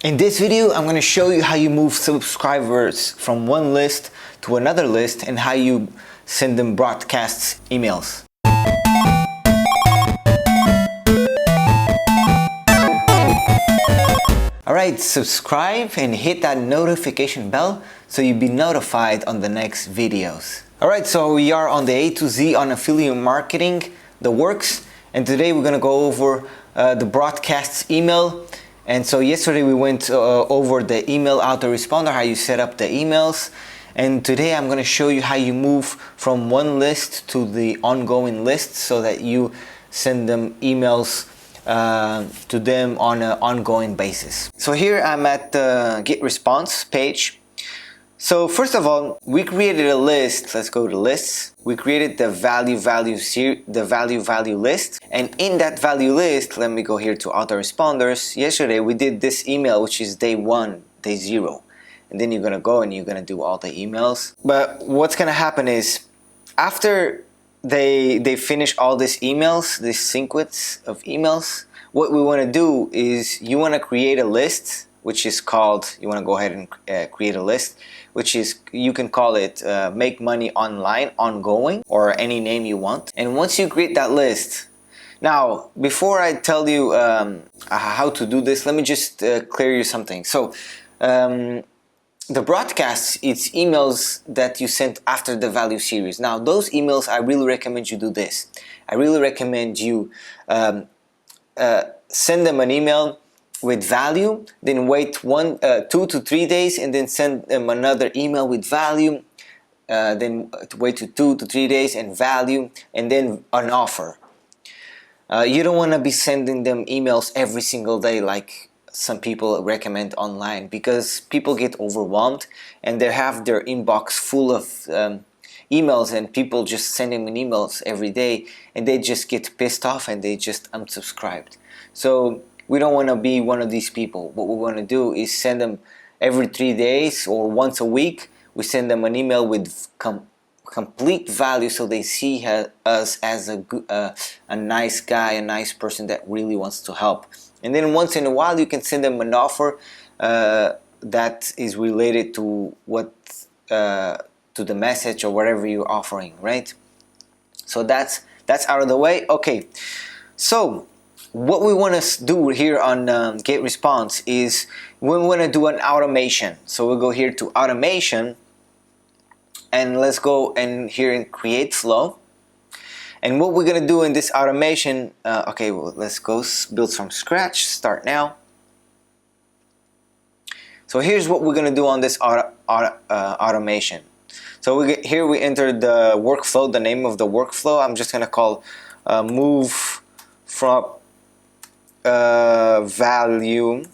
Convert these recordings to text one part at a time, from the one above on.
In this video, I'm going to show you how you move subscribers from one list to another list and how you send them broadcasts emails. Alright, subscribe and hit that notification bell so you'll be notified on the next videos. Alright, so we are on the A to Z on affiliate marketing, the works, and today we're going to go over the broadcasts email. And so yesterday we went over the email autoresponder, how you set up the emails. And today I'm going to show you how you move from one list to the ongoing list so that you send them emails to them on an ongoing basis. So here I'm at the get response page. So first of all, we created a list. Let's go to lists. We created the value list, and in that value list, let me go here to autoresponders. Yesterday we did this email, which is day 1, day 0, and then you're gonna go and you're gonna do all the emails. But what's gonna happen is after they finish all these emails, this sequence of emails, what we want to do is you want to create a list, which is called, you want to go ahead and create a list, which is, you can call it make money online ongoing, or any name you want. And once you create that list, now before I tell you how to do this, let me just clear you something. So the broadcasts, it's emails that you sent after the value series. Now those emails, I really recommend you do this. I really recommend you send them an email with value, then wait 2 to 3 days, and then send them another email with value, then wait 2 to 3 days and value, and then an offer. You don't want to be sending them emails every single day like some people recommend online, because people get overwhelmed and they have their inbox full of emails, and people just send them emails every day and they just get pissed off and they just unsubscribed. So we don't want to be one of these people. What we want to do is send them every 3 days or once a week. We send them an email with complete value, so they see us as a nice guy, a nice person that really wants to help. And then once in a while you can send them an offer that is related to what to the message or whatever you're offering, right? So that's out of the way. Okay, so what we want to do here on Get Response is we want to do an automation. So we'll go here to automation, and let's go and here and create flow. And what we're going to do in this automation, okay, well, let's go build from scratch, start now. So here's what we're going to do on this automation. So here we enter the workflow, the name of the workflow. I'm just going to call move from value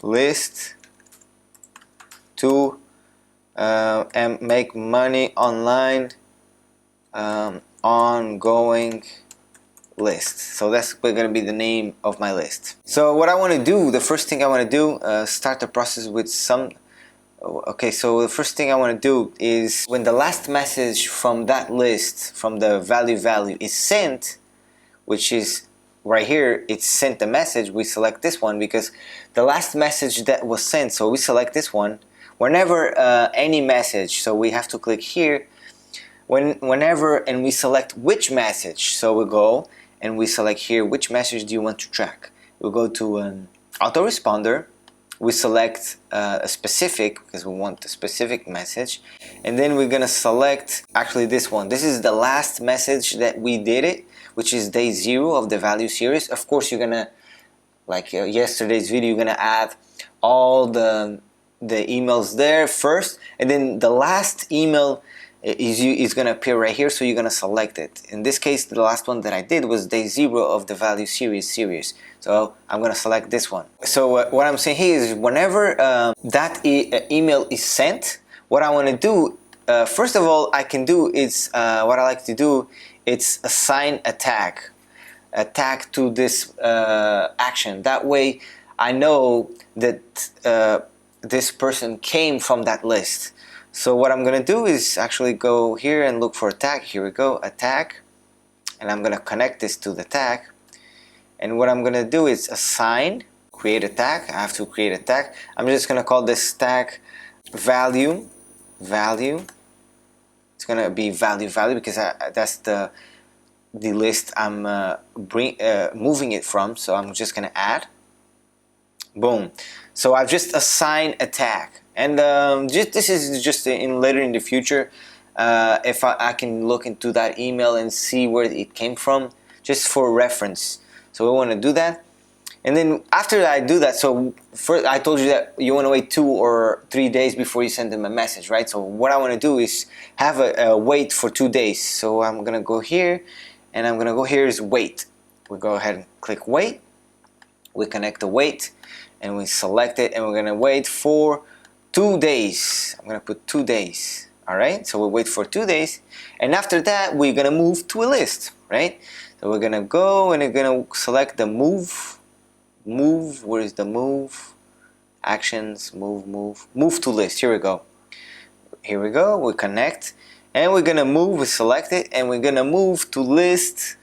list to and make money online ongoing list. So that's going to be the name of my list. So what I want to do, the first thing I want to do, start the process with some. Okay, so the first thing I want to do is when the last message from that list, from the value is sent, which is right here, it's sent the message, we select this one because the last message that was sent, so we select this one. Whenever any message, so we have to click here, whenever, and we select which message, so we go and we select here, which message do you want to track? We'll go to autoresponder. We select a specific, because we want the specific message, and then we're gonna select actually this one. This is the last message that we did it, which is day 0 of the value series. Of course, you're gonna, like yesterday's video, you're gonna add all the emails there first, and then the last email is gonna appear right here, so you're gonna select it. In this case, the last one that I did was day 0 of the value series. So I'm gonna select this one. So what I'm saying here is whenever that email is sent, what I want to do, first of all, I can do is what I like to do, it's assign a tag to this action. That way I know that this person came from that list. So what I'm gonna do is actually go here and look for a tag. Here we go, a tag, and I'm gonna connect this to the tag, and what I'm gonna do is assign, create a tag. I have to create a tag. I'm just gonna call this tag value. It's gonna be value because that's the list I'm moving it from. So I'm just gonna add. Boom. So I've just assigned a tag, and this is just later in the future. If I can look into that email and see where it came from, just for reference. So we want to do that, and then after I do that, so first I told you that you want to wait 2 or 3 days before you send them a message, right? So what I want to do is have a wait for 2 days. So I'm gonna go here, and I'm gonna go here is wait. We go ahead and click wait. We connect the wait, and we select it, and we're gonna wait for 2 days. I'm gonna put 2 days. Alright, so we'll wait for 2 days, and after that we're gonna move to a list, right? So we're gonna go and we're gonna select the move. Where is the move? Actions, move to list. Here we go. We connect, and we're gonna move. We select it, and we're gonna move to list,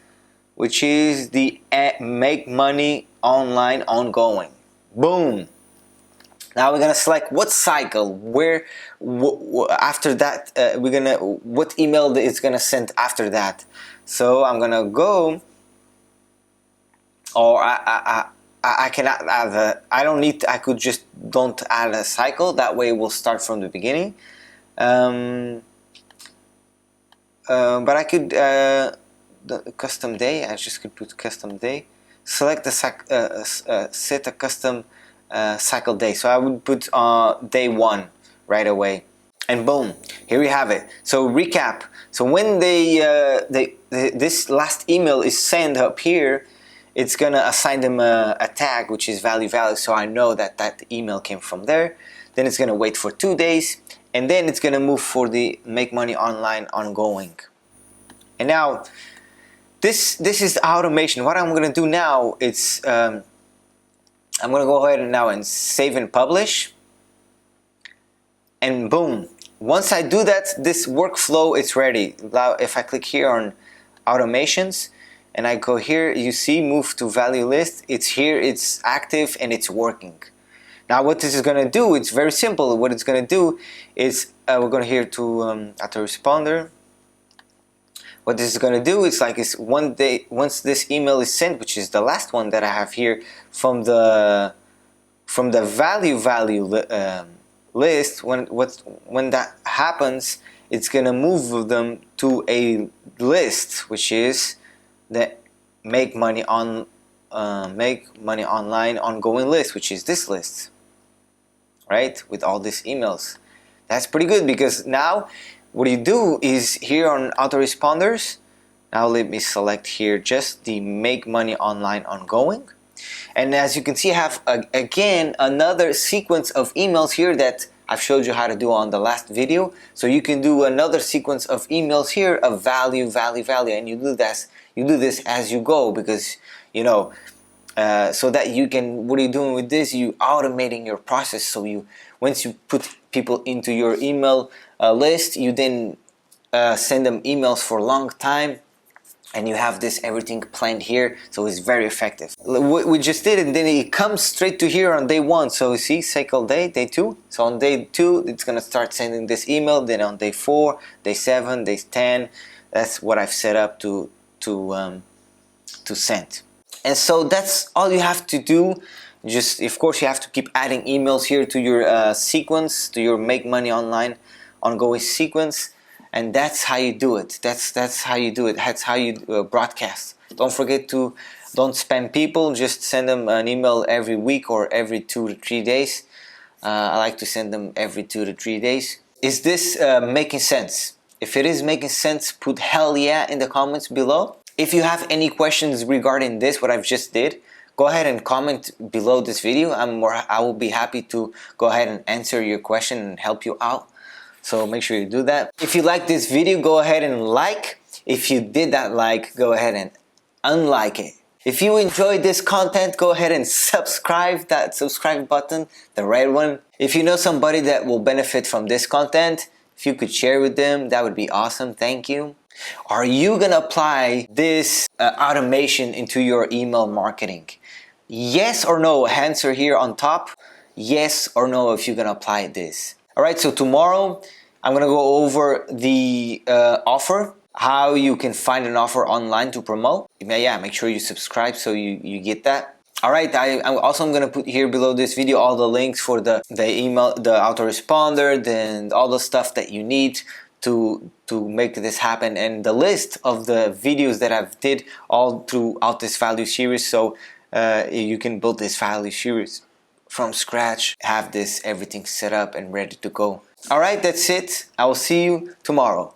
which is the make money online ongoing. Boom. Now we're gonna select what cycle, where after that we're gonna what email it's gonna send after that. So I'm gonna go, or I cannot add I don't need. I could just don't add a cycle. That way we'll start from the beginning. But I could the custom day. I just could put custom day. Select the set a custom cycle day. So I would put day 1 right away, and boom, here we have it. So recap. So when this last email is sent up here, it's gonna assign them a tag, which is value, so I know that that email came from there. Then it's gonna wait for 2 days, and then it's gonna move for the make money online ongoing. And now this is automation. What I'm gonna do now, it's I'm gonna go ahead and now and save and publish, and boom, once I do that, this workflow is ready. Now if I click here on automations and I go here, you see move to value list, it's here, it's active, and it's working. Now what this is gonna do, it's very simple. What it's gonna do is we're going here to autoresponder. What this is going to do is like is one day once this email is sent, which is the last one that I have here from the value list, when that happens, it's going to move them to a list, which is the make money online ongoing list, which is this list, right, with all these emails. That's pretty good, because now what you do is here on autoresponders, now let me select here just the make money online ongoing, and as you can see I have again another sequence of emails here that I've showed you how to do on the last video. So you can do another sequence of emails here of value, and you do this as you go, because you know so that you can, what are you doing with this? You automating your process. So you, once you put people into your email list, you then send them emails for a long time, and you have this everything planned here, so it's very effective. We just did it, and then it comes straight to here on day 1. So you see cycle day 2. So on day 2 it's gonna start sending this email. Then on day 4, day 7, day 10, that's what I've set up to send. And so that's all you have to do. Just, of course, you have to keep adding emails here to your sequence, to your make money online ongoing sequence, and that's how you do it. That's how you do it. That's how you broadcast. Don't forget to don't spam people. Just send them an email every week or every 2 to 3 days. I like to send them every 2 to 3 days. Is this making sense? If it is making sense, put hell yeah in the comments below. If you have any questions regarding this, what I've just did, go ahead and comment below this video. I will be happy to go ahead and answer your question and help you out. So make sure you do that. If you like this video, go ahead and like. If you did not like, go ahead and unlike it. If you enjoyed this content, go ahead and subscribe, that subscribe button, the red one. If you know somebody that will benefit from this content, if you could share with them, that would be awesome. Thank you. Are you gonna apply this automation into your email marketing? Yes or no? Answer here on top. Yes or no if you're gonna apply this. Alright, so tomorrow I'm gonna go over the offer, how you can find an offer online to promote. Yeah, make sure you subscribe so you get that. Alright, I'm also gonna put here below this video all the links for the email, the autoresponder, and all the stuff that you need to make this happen, and the list of the videos that I've did all throughout this value series, so you can build this value series from scratch, have this everything set up and ready to go. Alright, that's it. I will see you tomorrow.